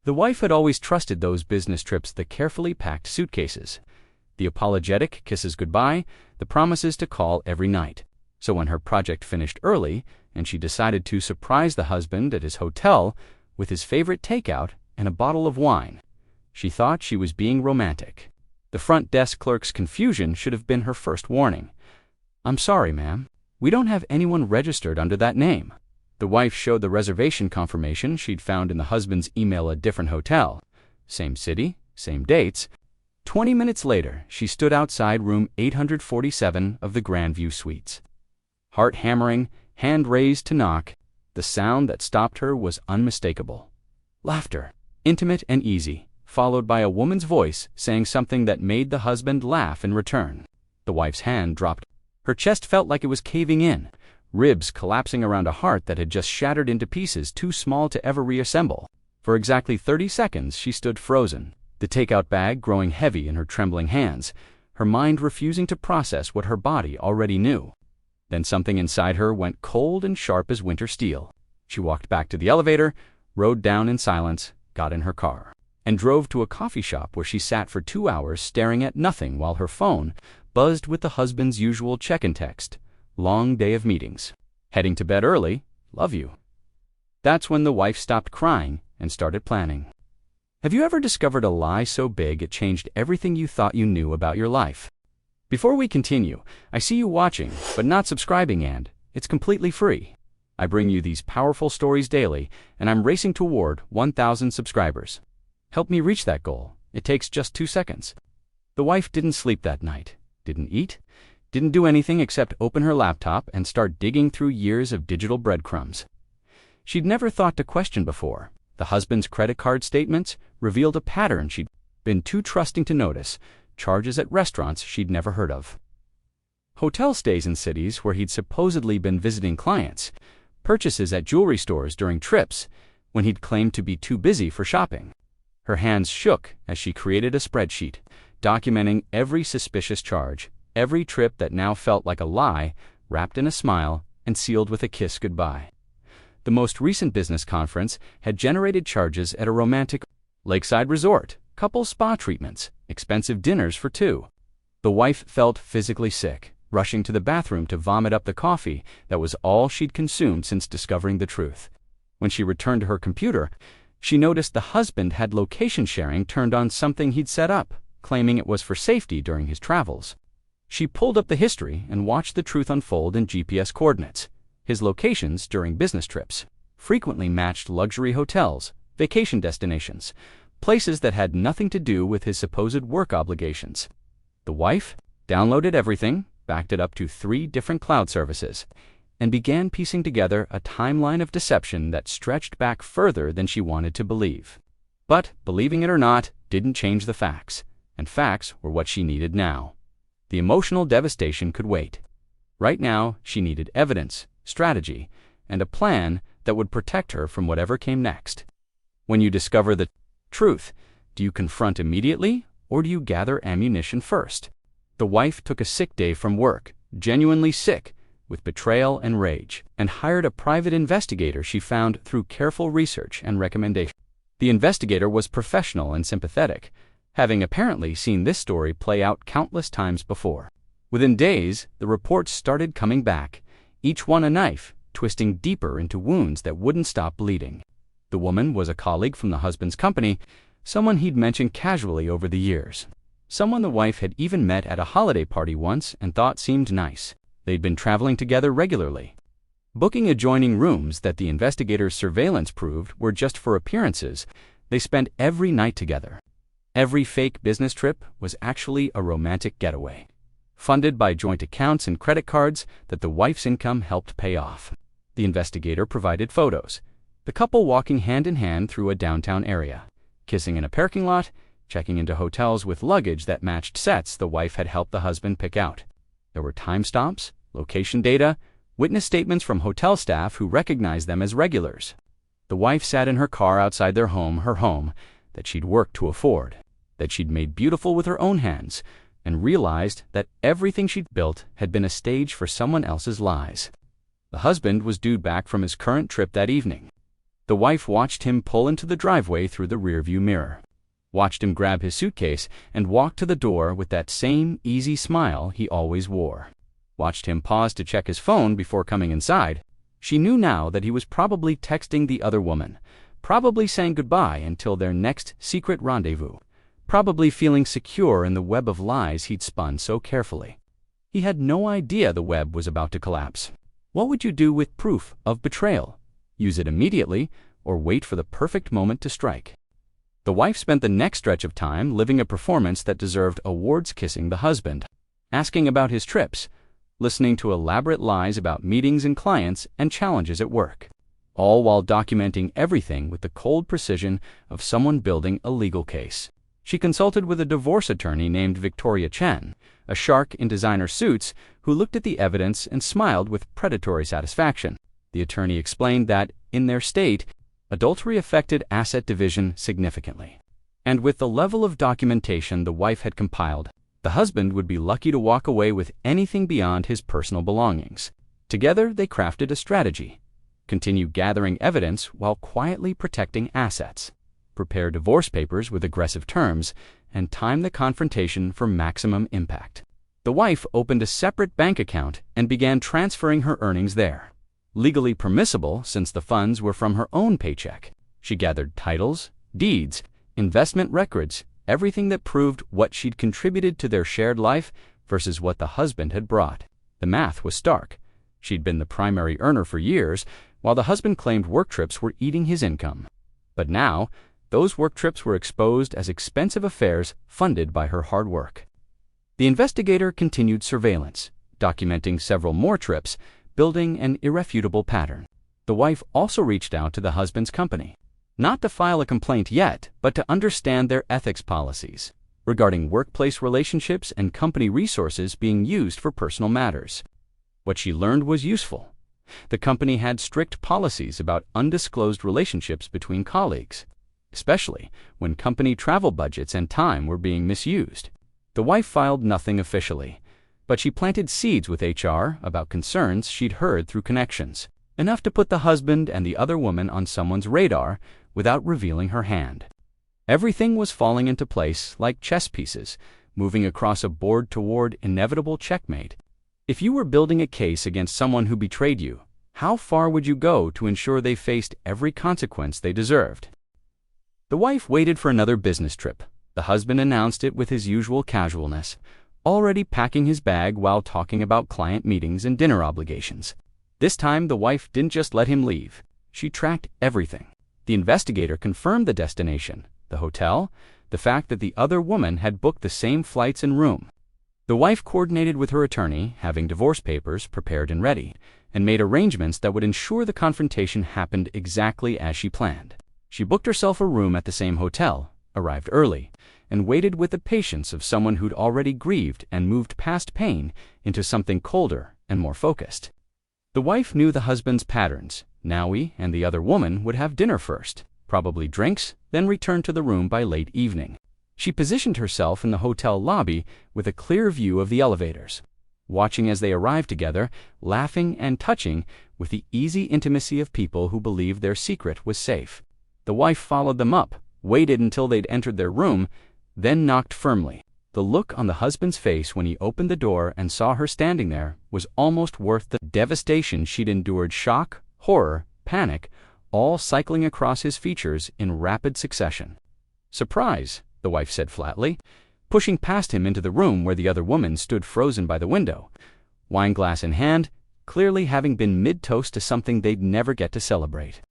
The wife had always trusted those business trips, the carefully packed suitcases, the apologetic kisses goodbye, the promises to call every night. So when her project finished early and she decided to surprise the husband at his hotel with his favorite takeout and a bottle of wine, she thought she was being romantic. The front desk clerk's confusion should have been her first warning. "I'm sorry, ma'am. We don't have anyone registered under that name." The wife showed the reservation confirmation she'd found in the husband's email a different hotel. Same city, same dates. 20 minutes later, she stood outside room 847 of the Grandview Suites. Heart hammering, hand raised to knock, the sound that stopped her was unmistakable. Laughter, intimate and easy, followed by a woman's voice saying something that made the husband laugh in return. The wife's hand dropped. Her chest felt like it was caving in, ribs collapsing around a heart that had just shattered into pieces too small to ever reassemble. For exactly 30 seconds, she stood frozen, the takeout bag growing heavy in her trembling hands, her mind refusing to process what her body already knew. Then something inside her went cold and sharp as winter steel. She walked back to the elevator, rode down in silence, got in her car, and drove to a coffee shop where she sat for 2 hours staring at nothing while her phone buzzed with the husband's usual check-in text. "Long day of meetings. Heading to bed early. Love you." That's when the wife stopped crying and started planning. Have you ever discovered a lie so big it changed everything you thought you knew about your life? Before we continue, I see you watching but not subscribing, and it's completely free. I bring you these powerful stories daily, and I'm racing toward 1,000 subscribers. Help me reach that goal. It takes just 2 seconds. The wife didn't sleep that night, didn't eat, didn't do anything except open her laptop and start digging through years of digital breadcrumbs. She'd never thought to question before. The husband's credit card statements revealed a pattern she'd been too trusting to notice: charges at restaurants she'd never heard of, hotel stays in cities where he'd supposedly been visiting clients, purchases at jewelry stores during trips when he'd claimed to be too busy for shopping. Her hands shook as she created a spreadsheet, documenting every suspicious charge, every trip that now felt like a lie, wrapped in a smile and sealed with a kiss goodbye. The most recent business conference had generated charges at a romantic lakeside resort, couple spa treatments, expensive dinners for two. The wife felt physically sick, rushing to the bathroom to vomit up the coffee that was all she'd consumed since discovering the truth. When she returned to her computer, she noticed the husband had location sharing turned on something he'd set up, claiming it was for safety during his travels. She pulled up the history and watched the truth unfold in GPS coordinates. His locations during business trips frequently matched luxury hotels, vacation destinations, places that had nothing to do with his supposed work obligations. The wife downloaded everything, backed it up to 3 different cloud services, and began piecing together a timeline of deception that stretched back further than she wanted to believe. But, believing it or not, didn't change the facts, and facts were what she needed now. The emotional devastation could wait. Right now, she needed evidence, strategy, and a plan that would protect her from whatever came next. When you discover the truth, do you confront immediately, or do you gather ammunition first? The wife took a sick day from work, genuinely sick, with betrayal and rage, and hired a private investigator she found through careful research and recommendation. The investigator was professional and sympathetic, having apparently seen this story play out countless times before. Within days, the reports started coming back, each one a knife, twisting deeper into wounds that wouldn't stop bleeding. The woman was a colleague from the husband's company, someone he'd mentioned casually over the years, someone the wife had even met at a holiday party once and thought seemed nice. They'd been traveling together regularly, booking adjoining rooms that the investigator's surveillance proved were just for appearances. They spent every night together. Every fake business trip was actually a romantic getaway, funded by joint accounts and credit cards that the wife's income helped pay off. The investigator provided photos. The couple walking hand in hand through a downtown area, kissing in a parking lot, checking into hotels with luggage that matched sets the wife had helped the husband pick out. There were timestamps, location data, witness statements from hotel staff who recognized them as regulars. The wife sat in her car outside their home, her home, that she'd worked to afford, that she'd made beautiful with her own hands, and realized that everything she'd built had been a stage for someone else's lies. The husband was due back from his current trip that evening. The wife watched him pull into the driveway through the rearview mirror, watched him grab his suitcase and walk to the door with that same easy smile he always wore, watched him pause to check his phone before coming inside. She knew now that he was probably texting the other woman, probably saying goodbye until their next secret rendezvous, probably feeling secure in the web of lies he'd spun so carefully. He had no idea the web was about to collapse. What would you do with proof of betrayal? Use it immediately, or wait for the perfect moment to strike? The wife spent the next stretch of time living a performance that deserved awards, kissing the husband, asking about his trips, listening to elaborate lies about meetings and clients and challenges at work, all while documenting everything with the cold precision of someone building a legal case. She consulted with a divorce attorney named Victoria Chen, a shark in designer suits who looked at the evidence and smiled with predatory satisfaction. The attorney explained that, in their state, adultery affected asset division significantly. And with the level of documentation the wife had compiled, the husband would be lucky to walk away with anything beyond his personal belongings. Together, they crafted a strategy: continue gathering evidence while quietly protecting assets, prepare divorce papers with aggressive terms, and time the confrontation for maximum impact. The wife opened a separate bank account and began transferring her earnings there. Legally permissible since the funds were from her own paycheck. She gathered titles, deeds, investment records, everything that proved what she'd contributed to their shared life versus what the husband had brought. The math was stark. She'd been the primary earner for years, while the husband claimed work trips were eating his income. But now, those work trips were exposed as expensive affairs funded by her hard work. The investigator continued surveillance, documenting several more trips, building an irrefutable pattern. The wife also reached out to the husband's company, not to file a complaint yet, but to understand their ethics policies regarding workplace relationships and company resources being used for personal matters. What she learned was useful. The company had strict policies about undisclosed relationships between colleagues, especially when company travel budgets and time were being misused. The wife filed nothing officially, but she planted seeds with HR about concerns she'd heard through connections, enough to put the husband and the other woman on someone's radar without revealing her hand. Everything was falling into place like chess pieces, moving across a board toward inevitable checkmate. If you were building a case against someone who betrayed you, how far would you go to ensure they faced every consequence they deserved? The wife waited for another business trip. The husband announced it with his usual casualness, already packing his bag while talking about client meetings and dinner obligations. This time, the wife didn't just let him leave. She tracked everything. The investigator confirmed the destination, the hotel, the fact that the other woman had booked the same flights and room. The wife coordinated with her attorney, having divorce papers prepared and ready, and made arrangements that would ensure the confrontation happened exactly as she planned. She booked herself a room at the same hotel, arrived early, and waited with the patience of someone who'd already grieved and moved past pain into something colder and more focused. The wife knew the husband's patterns. Naui and the other woman would have dinner first, probably drinks, then return to the room by late evening. She positioned herself in the hotel lobby with a clear view of the elevators, watching as they arrived together, laughing and touching with the easy intimacy of people who believed their secret was safe. The wife followed them up, waited until they'd entered their room, then knocked firmly. The look on the husband's face when he opened the door and saw her standing there was almost worth the devastation she'd endured. Shock, horror, panic, all cycling across his features in rapid succession. "Surprise," the wife said flatly, pushing past him into the room where the other woman stood frozen by the window, wine glass in hand, clearly having been mid-toast to something they'd never get to celebrate.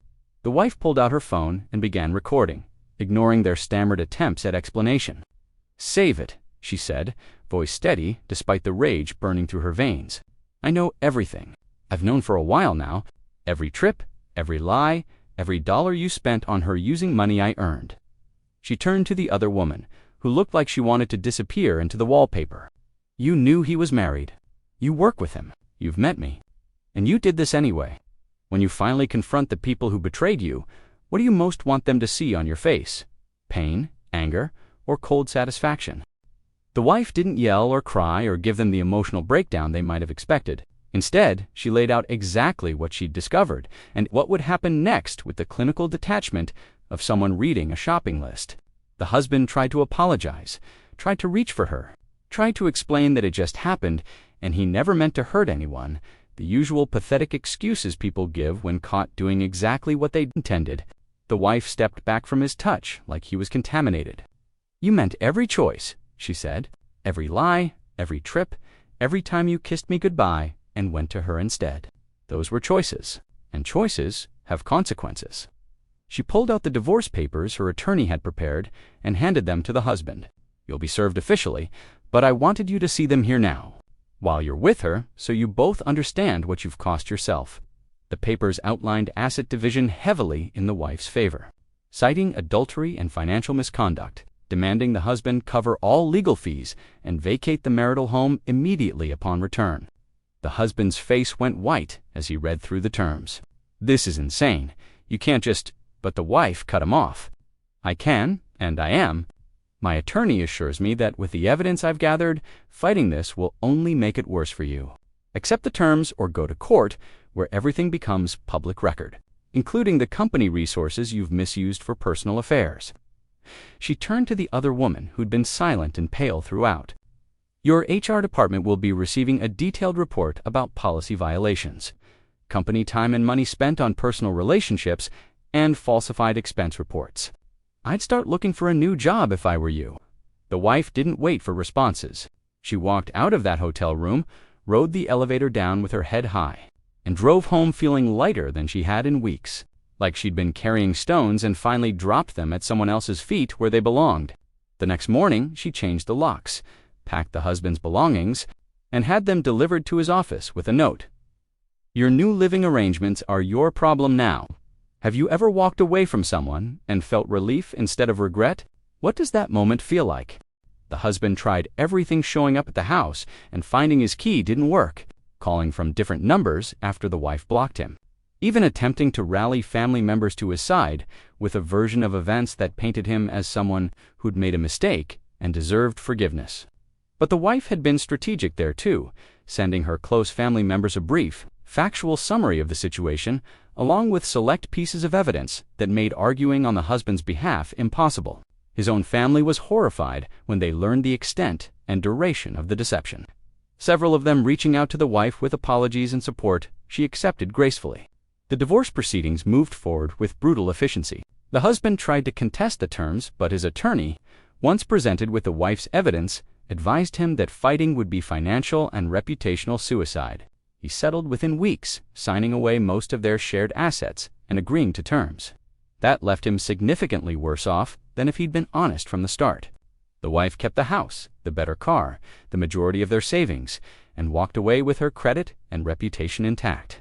The wife pulled out her phone and began recording, ignoring their stammered attempts at explanation. "Save it," she said, voice steady despite the rage burning through her veins. "I know everything. I've known for a while now. Every trip, every lie, every dollar you spent on her using money I earned." She turned to the other woman, who looked like she wanted to disappear into the wallpaper. "You knew he was married. You work with him. You've met me. And you did this anyway. When you finally confront the people who betrayed you, what do you most want them to see on your face? Pain, anger, or cold satisfaction?" The wife didn't yell or cry or give them the emotional breakdown they might have expected. Instead, she laid out exactly what she'd discovered and what would happen next with the clinical detachment of someone reading a shopping list. The husband tried to apologize, tried to reach for her, tried to explain that it just happened and he never meant to hurt anyone, the usual pathetic excuses people give when caught doing exactly what they intended. The wife stepped back from his touch like he was contaminated. "You meant every choice," she said. "Every lie, every trip, every time you kissed me goodbye and went to her instead. Those were choices, and choices have consequences." She pulled out the divorce papers her attorney had prepared and handed them to the husband. "You'll be served officially, but I wanted you to see them here now, while you're with her, so you both understand what you've cost yourself." The papers outlined asset division heavily in the wife's favor, citing adultery and financial misconduct, demanding the husband cover all legal fees and vacate the marital home immediately upon return. The husband's face went white as he read through the terms. "This is insane. You can't just—" But the wife cut him off. "I can, and I am. My attorney assures me that with the evidence I've gathered, fighting this will only make it worse for you. Accept the terms or go to court, where everything becomes public record, including the company resources you've misused for personal affairs." She turned to the other woman who'd been silent and pale throughout. "Your HR department will be receiving a detailed report about policy violations, company time and money spent on personal relationships, and falsified expense reports. I'd start looking for a new job if I were you." The wife didn't wait for responses. She walked out of that hotel room, rode the elevator down with her head high, and drove home feeling lighter than she had in weeks, like she'd been carrying stones and finally dropped them at someone else's feet where they belonged. The next morning, she changed the locks, packed the husband's belongings, and had them delivered to his office with a note. "Your new living arrangements are your problem now. Have you ever walked away from someone and felt relief instead of regret? What does that moment feel like?" The husband tried everything showing up at the house, and finding his key didn't work, calling from different numbers after the wife blocked him, even attempting to rally family members to his side with a version of events that painted him as someone who'd made a mistake and deserved forgiveness. But the wife had been strategic there too, sending her close family members a brief, factual summary of the situation, along with select pieces of evidence that made arguing on the husband's behalf impossible. His own family was horrified when they learned the extent and duration of the deception. Several of them reaching out to the wife with apologies and support she accepted gracefully. The divorce proceedings moved forward with brutal efficiency. The husband tried to contest the terms, but his attorney, once presented with the wife's evidence, advised him that fighting would be financial and reputational suicide. He settled within weeks, signing away most of their shared assets and agreeing to terms. That left him significantly worse off than if he'd been honest from the start. The wife kept the house, the better car, the majority of their savings, and walked away with her credit and reputation intact.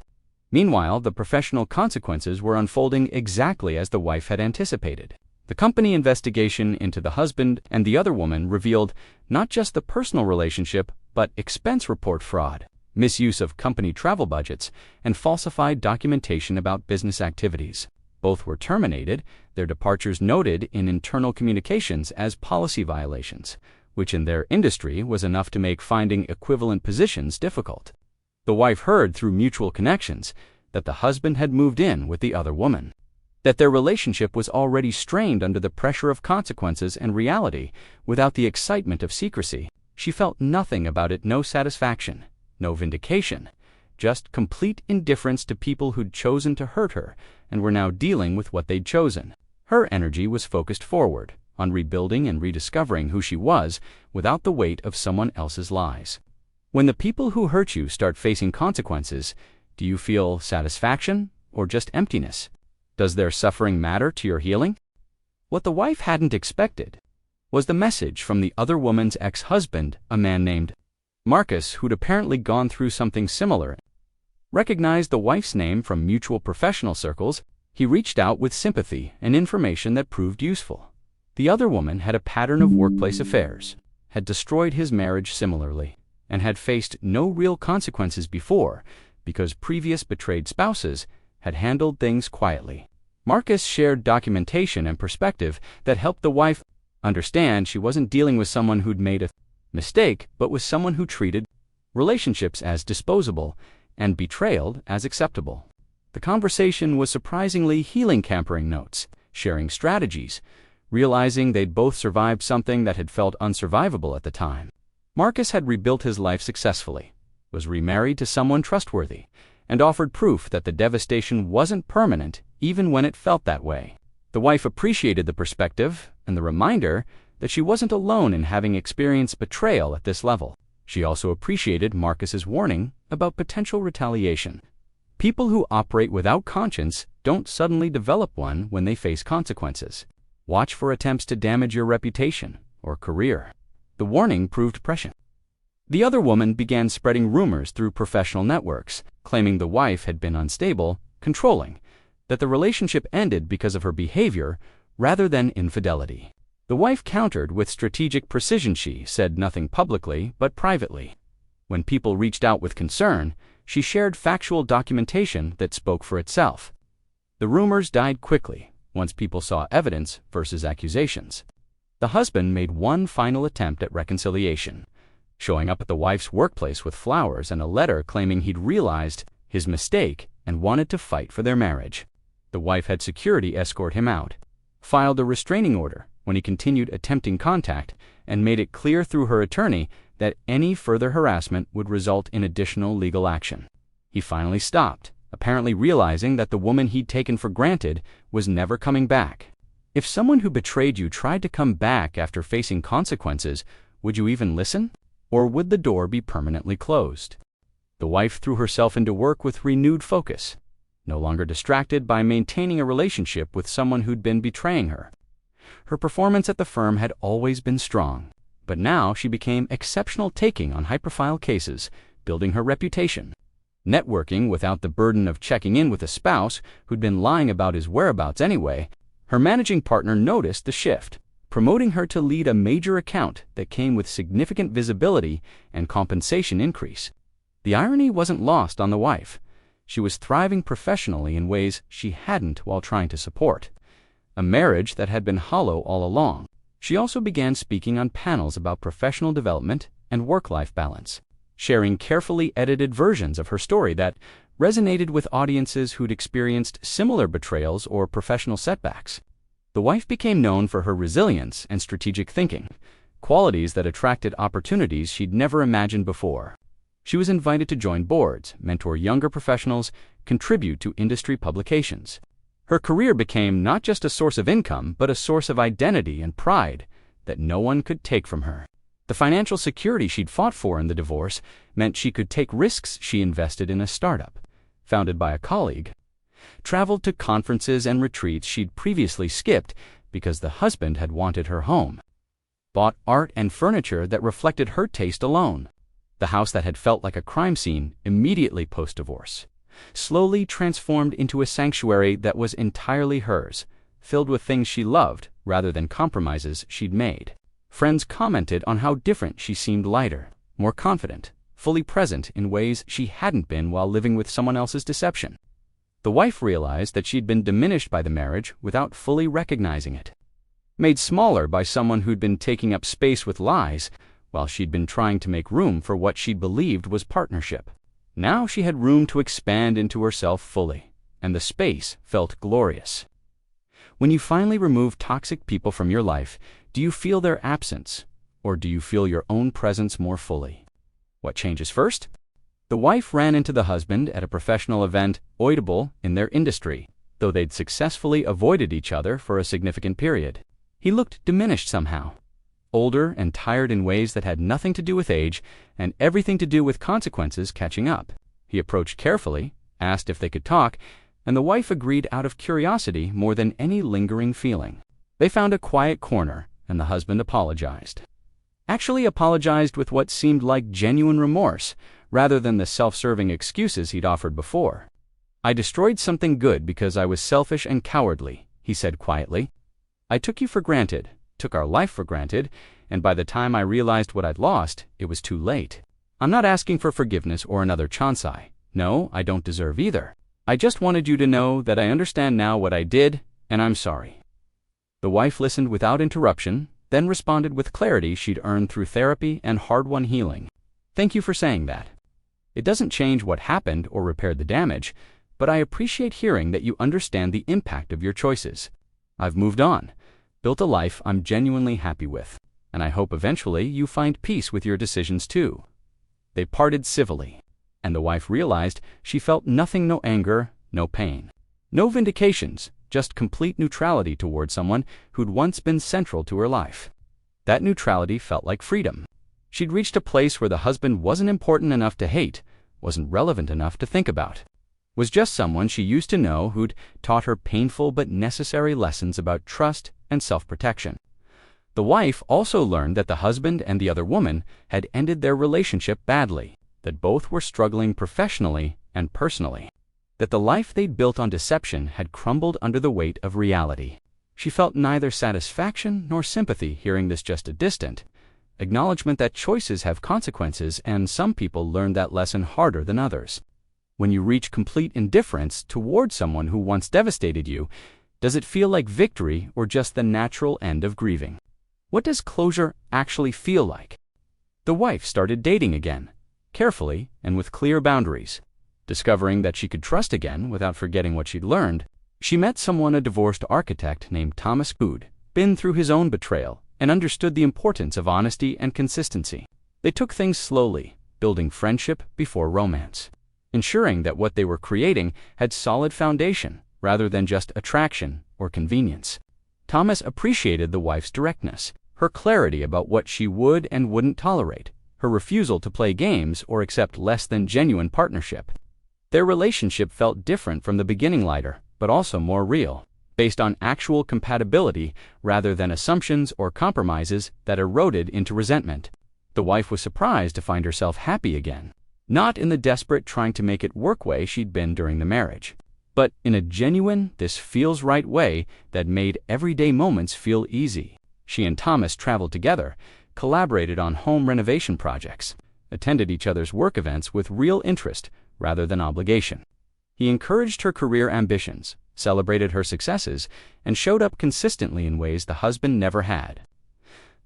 Meanwhile, the professional consequences were unfolding exactly as the wife had anticipated. The company investigation into the husband and the other woman revealed not just the personal relationship, but expense report fraud, misuse of company travel budgets, and falsified documentation about business activities. Both were terminated, their departures noted in internal communications as policy violations, which in their industry was enough to make finding equivalent positions difficult. The wife heard through mutual connections that the husband had moved in with the other woman, that their relationship was already strained under the pressure of consequences and reality without the excitement of secrecy. She felt nothing about it, no satisfaction, no vindication, just complete indifference to people who'd chosen to hurt her and were now dealing with what they'd chosen. Her energy was focused forward, on rebuilding and rediscovering who she was without the weight of someone else's lies. When the people who hurt you start facing consequences, do you feel satisfaction or just emptiness? Does their suffering matter to your healing? What the wife hadn't expected was the message from the other woman's ex-husband, a man named Marcus, who'd apparently gone through something similar. Recognized the wife's name from mutual professional circles, he reached out with sympathy and information that proved useful. The other woman had a pattern of workplace affairs, had destroyed his marriage similarly, and had faced no real consequences before because previous betrayed spouses had handled things quietly. Marcus shared documentation and perspective that helped the wife understand she wasn't dealing with someone who'd made a mistake, but with someone who treated relationships as disposable and betrayal as acceptable. The conversation was surprisingly healing, comparing notes, sharing strategies, realizing they'd both survived something that had felt unsurvivable at the time. Marcus had rebuilt his life successfully, was remarried to someone trustworthy, and offered proof that the devastation wasn't permanent even when it felt that way. The wife appreciated the perspective and the reminder that she wasn't alone in having experienced betrayal at this level. She also appreciated Marcus's warning about potential retaliation. People who operate without conscience don't suddenly develop one when they face consequences. Watch for attempts to damage your reputation or career. The warning proved prescient. The other woman began spreading rumors through professional networks, claiming the wife had been unstable, controlling, that the relationship ended because of her behavior rather than infidelity. The wife countered with strategic precision. She said nothing publicly but privately. When people reached out with concern, she shared factual documentation that spoke for itself. The rumors died quickly once people saw evidence versus accusations. The husband made one final attempt at reconciliation, showing up at the wife's workplace with flowers and a letter claiming he'd realized his mistake and wanted to fight for their marriage. The wife had security escort him out, filed a restraining order when he continued attempting contact, and made it clear through her attorney that any further harassment would result in additional legal action. He finally stopped, apparently realizing that the woman he'd taken for granted was never coming back. If someone who betrayed you tried to come back after facing consequences, would you even listen? Or would the door be permanently closed? The wife threw herself into work with renewed focus, no longer distracted by maintaining a relationship with someone who'd been betraying her. Her performance at the firm had always been strong, but now she became exceptional, taking on high-profile cases, building her reputation. Networking without the burden of checking in with a spouse who'd been lying about his whereabouts anyway, her managing partner noticed the shift, promoting her to lead a major account that came with significant visibility and compensation increase. The irony wasn't lost on the wife. She was thriving professionally in ways she hadn't while trying to support a marriage that had been hollow all along. She also began speaking on panels about professional development and work-life balance, sharing carefully edited versions of her story that resonated with audiences who'd experienced similar betrayals or professional setbacks. The wife became known for her resilience and strategic thinking, qualities that attracted opportunities she'd never imagined before. She was invited to join boards, mentor younger professionals, contribute to industry publications. Her career became not just a source of income, but a source of identity and pride that no one could take from her. The financial security she'd fought for in the divorce meant she could take risks. She invested in a startup, founded by a colleague, traveled to conferences and retreats she'd previously skipped because the husband had wanted her home, bought art and furniture that reflected her taste alone. The house that had felt like a crime scene immediately post-divorce slowly transformed into a sanctuary that was entirely hers, filled with things she loved rather than compromises she'd made. Friends commented on how different she seemed, lighter, more confident, fully present in ways she hadn't been while living with someone else's deception. The wife realized that she'd been diminished by the marriage without fully recognizing it, made smaller by someone who'd been taking up space with lies while she'd been trying to make room for what she'd believed was partnership. Now she had room to expand into herself fully, and the space felt glorious. When you finally remove toxic people from your life, do you feel their absence, or do you feel your own presence more fully? What changes first? The wife ran into the husband at a professional event, oidable in their industry, though they'd successfully avoided each other for a significant period. He looked diminished somehow, older and tired in ways that had nothing to do with age and everything to do with consequences catching up. He approached carefully, asked if they could talk, and the wife agreed out of curiosity more than any lingering feeling. They found a quiet corner, and the husband apologized. Actually apologized with what seemed like genuine remorse, rather than the self-serving excuses he'd offered before. "I destroyed something good because I was selfish and cowardly," he said quietly. "I took you for granted, took our life for granted, and by the time I realized what I'd lost, it was too late. I'm not asking for forgiveness or another chance. No, I don't deserve either. I just wanted you to know that I understand now what I did, and I'm sorry." The wife listened without interruption, then responded with clarity she'd earned through therapy and hard-won healing. "Thank you for saying that. It doesn't change what happened or repair the damage, but I appreciate hearing that you understand the impact of your choices. I've moved on, built a life I'm genuinely happy with, and I hope eventually you find peace with your decisions too." They parted civilly, and the wife realized she felt nothing, no anger, no pain. No vindications, just complete neutrality toward someone who'd once been central to her life. That neutrality felt like freedom. She'd reached a place where the husband wasn't important enough to hate, wasn't relevant enough to think about, was just someone she used to know who'd taught her painful but necessary lessons about trust and self-protection. The wife also learned that the husband and the other woman had ended their relationship badly, that both were struggling professionally and personally, that the life they'd built on deception had crumbled under the weight of reality. She felt neither satisfaction nor sympathy hearing this, just a distant acknowledgement that choices have consequences, and some people learn that lesson harder than others. When you reach complete indifference toward someone who once devastated you, does it feel like victory or just the natural end of grieving? What does closure actually feel like? The wife started dating again, carefully and with clear boundaries. Discovering that she could trust again without forgetting what she'd learned, she met someone, a divorced architect named Thomas, who'd been through his own betrayal and understood the importance of honesty and consistency. They took things slowly, building friendship before romance, ensuring that what they were creating had solid foundation rather than just attraction or convenience. Thomas appreciated the wife's directness, her clarity about what she would and wouldn't tolerate, her refusal to play games or accept less than genuine partnership. Their relationship felt different from the beginning, lighter, but also more real, based on actual compatibility rather than assumptions or compromises that eroded into resentment. The wife was surprised to find herself happy again, not in the desperate trying to make it work way she'd been during the marriage, but in a genuine, this feels right way that made everyday moments feel easy. She and Thomas traveled together, collaborated on home renovation projects, attended each other's work events with real interest rather than obligation. He encouraged her career ambitions, celebrated her successes, and showed up consistently in ways the husband never had.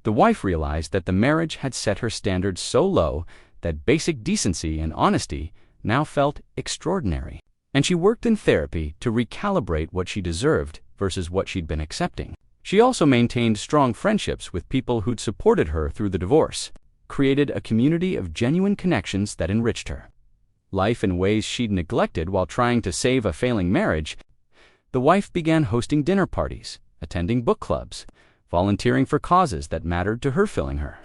The wife realized that the marriage had set her standards so low that basic decency and honesty now felt extraordinary, and she worked in therapy to recalibrate what she deserved versus what she'd been accepting. She also maintained strong friendships with people who'd supported her through the divorce, created a community of genuine connections that enriched her life in ways she'd neglected while trying to save a failing marriage. The wife began hosting dinner parties, attending book clubs, volunteering for causes that mattered to her, filling her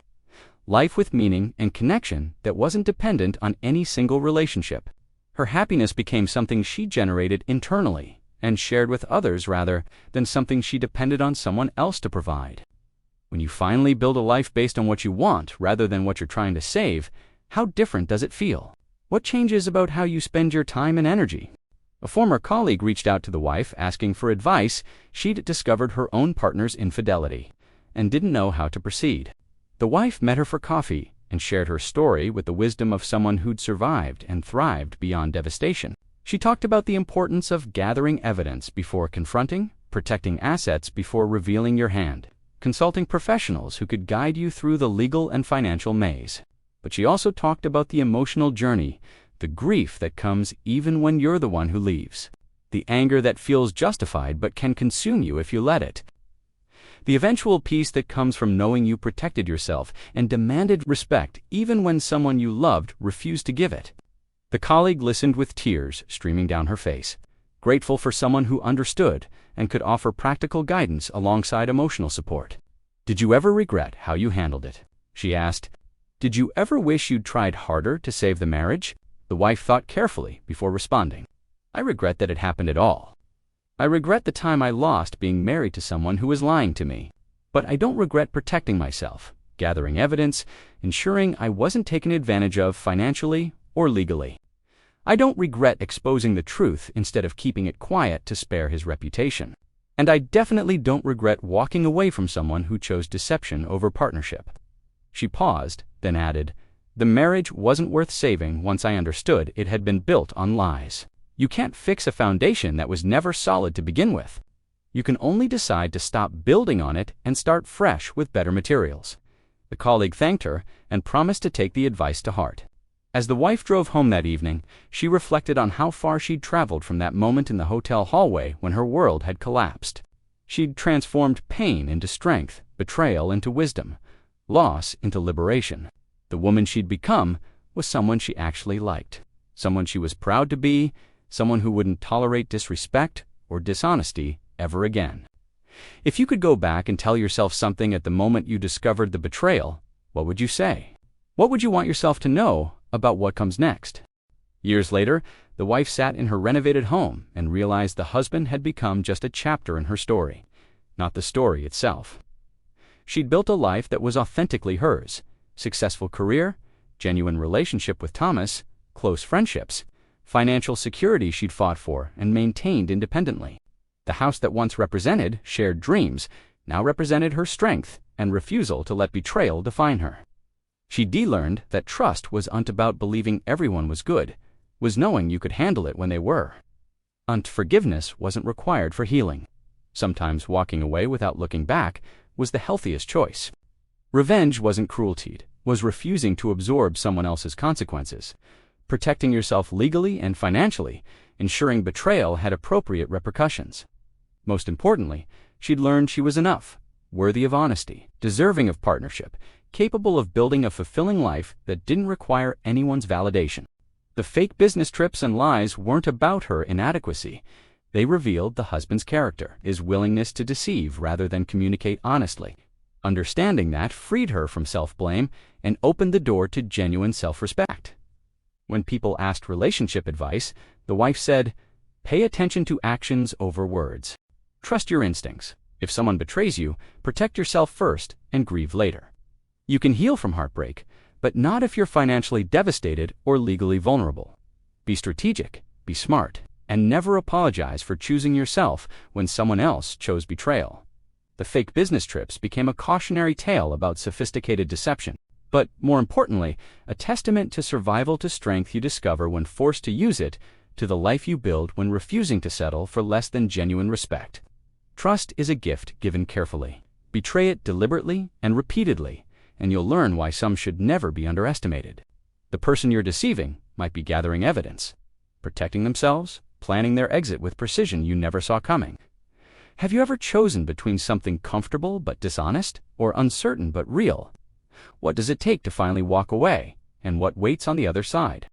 life with meaning and connection that wasn't dependent on any single relationship. Her happiness became something she generated internally and shared with others rather than something she depended on someone else to provide. When you finally build a life based on what you want rather than what you're trying to save, how different does it feel? What changes about how you spend your time and energy? A former colleague reached out to the wife asking for advice. She'd discovered her own partner's infidelity and didn't know how to proceed. The wife met her for coffee and shared her story with the wisdom of someone who'd survived and thrived beyond devastation. She talked about the importance of gathering evidence before confronting, protecting assets before revealing your hand, consulting professionals who could guide you through the legal and financial maze. But she also talked about the emotional journey, the grief that comes even when you're the one who leaves, the anger that feels justified but can consume you if you let it, the eventual peace that comes from knowing you protected yourself and demanded respect even when someone you loved refused to give it. The colleague listened with tears streaming down her face, grateful for someone who understood and could offer practical guidance alongside emotional support. "Did you ever regret how you handled it?" she asked. "Did you ever wish you'd tried harder to save the marriage?" The wife thought carefully before responding. "I regret that it happened at all. I regret the time I lost being married to someone who was lying to me. But I don't regret protecting myself, gathering evidence, ensuring I wasn't taken advantage of financially or legally. I don't regret exposing the truth instead of keeping it quiet to spare his reputation. And I definitely don't regret walking away from someone who chose deception over partnership." She paused, then added, "The marriage wasn't worth saving once I understood it had been built on lies. You can't fix a foundation that was never solid to begin with. You can only decide to stop building on it and start fresh with better materials." The colleague thanked her and promised to take the advice to heart. As the wife drove home that evening, she reflected on how far she'd traveled from that moment in the hotel hallway when her world had collapsed. She'd transformed pain into strength, betrayal into wisdom, loss into liberation. The woman she'd become was someone she actually liked, someone she was proud to be, someone who wouldn't tolerate disrespect or dishonesty ever again. If you could go back and tell yourself something at the moment you discovered the betrayal, what would you say? What would you want yourself to know about what comes next? Years later, the wife sat in her renovated home and realized the husband had become just a chapter in her story, not the story itself. She'd built a life that was authentically hers: successful career, genuine relationship with Thomas, close friendships, financial security she'd fought for and maintained independently. The house that once represented shared dreams now represented her strength and refusal to let betrayal define her. She de-learned that trust wasn't about believing everyone was good, was knowing you could handle it when they were. Forgiveness wasn't required for healing. Sometimes walking away without looking back was the healthiest choice. Revenge wasn't cruelty, was refusing to absorb someone else's consequences, protecting yourself legally and financially, ensuring betrayal had appropriate repercussions. Most importantly, she'd learned she was enough, worthy of honesty, deserving of partnership, capable of building a fulfilling life that didn't require anyone's validation. The fake business trips and lies weren't about her inadequacy. They revealed the husband's character, his willingness to deceive rather than communicate honestly. Understanding that freed her from self-blame and opened the door to genuine self-respect. When people asked relationship advice, the wife said, "Pay attention to actions over words. Trust your instincts. If someone betrays you, protect yourself first and grieve later." You can heal from heartbreak, but not if you're financially devastated or legally vulnerable. Be strategic, be smart, and never apologize for choosing yourself when someone else chose betrayal. The fake business trips became a cautionary tale about sophisticated deception, but more importantly, a testament to survival to strength you discover when forced to use it, to the life you build when refusing to settle for less than genuine respect. Trust is a gift given carefully. Betray it deliberately and repeatedly, and you'll learn why some should never be underestimated. The person you're deceiving might be gathering evidence, protecting themselves, planning their exit with precision you never saw coming. Have you ever chosen between something comfortable but dishonest, or uncertain but real? What does it take to finally walk away, and what waits on the other side?